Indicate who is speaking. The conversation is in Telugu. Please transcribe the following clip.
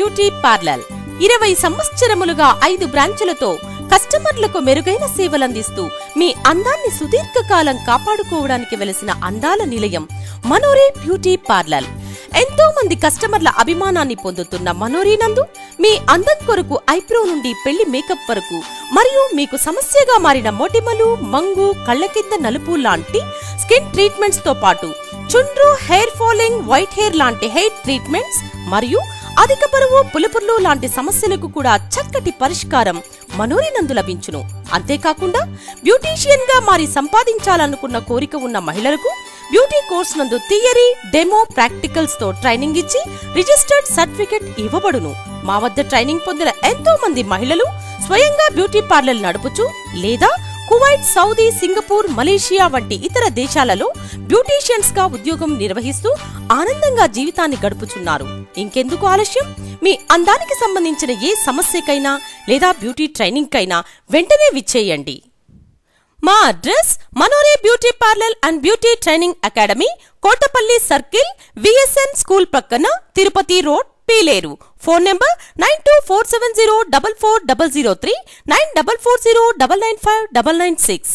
Speaker 1: బ్యూటీ పార్లర్ 20 సంవత్సరములుగా 5 బ్రాంచులతో కస్టమర్లకు మెరుగైన సేవలందిస్తూ మీ అందాన్ని సుదీర్ఘకాలం కాపాడుకోవడానికి వెలసిన అందాల నిలయం మనోరే బ్యూటీ పార్లర్. ఎంతో మంది కస్టమర్ల అభిమానాన్ని పొందుతున్న మనోరే నందు మీ అందం కొరకు ఐబ్రో నుండి పెళ్లి మేకప్ వరకు మరియు మీకు సమస్యగా మారిన మొటిమలు, మంగు, కళ్ల కింద నలుపు లాంటి స్కిన్ ట్రీట్మెంట్స్ తో పాటు చుండ్రు, హెయిర్ ఫాలింగ్, వైట్ హెయిర్ లాంటి హెయిర్ ట్రీట్మెంట్స్ మరియు అధిక బరువు, పులుపుర్లు లాంటి సమస్యలకు కూడా చక్కటి పరిష్కారం మనోరే నందు లభించును. అంతేకాకుండా బ్యూటీషియన్ గా మారి సంపాదించాలనుకున్న కోరిక ఉన్న మహిళలకు బ్యూటీ కోర్స్ నందు థియరీ, డెమో, ప్రాక్టికల్స్ తో ట్రైనింగ్ ఇచ్చి రిజిస్టర్డ్ సర్టిఫికెట్ ఇవ్వబడును. మా వద్ద ట్రైనింగ్ పొందిన ఎంతో మంది మహిళలు స్వయంగా బ్యూటీ పార్లర్ నడుపుచు లేదా కువైట్, సౌదీ, సింగపూర్, మలేషియా వంటి ఇతర దేశాలలో బ్యూటీషియన్స్ గా ఉద్యోగం నిర్వహిస్తూ ఆనందంగా జీవితాన్ని గడుపుచున్నారు. ఇంకెందుకు ఆలస్యం? మీ అందానికి సంబంధించిన ఏ సమస్యకైనా లేదా బ్యూటీ ట్రైనింగ్ కైనా వెంటనే విచ్చేయండి. మా address Manore beauty parlour and beauty training academy, Kotapalli circle, VSN school పక్కన, Tirupati road, Piler. Phone number 9247044003, 944099599596.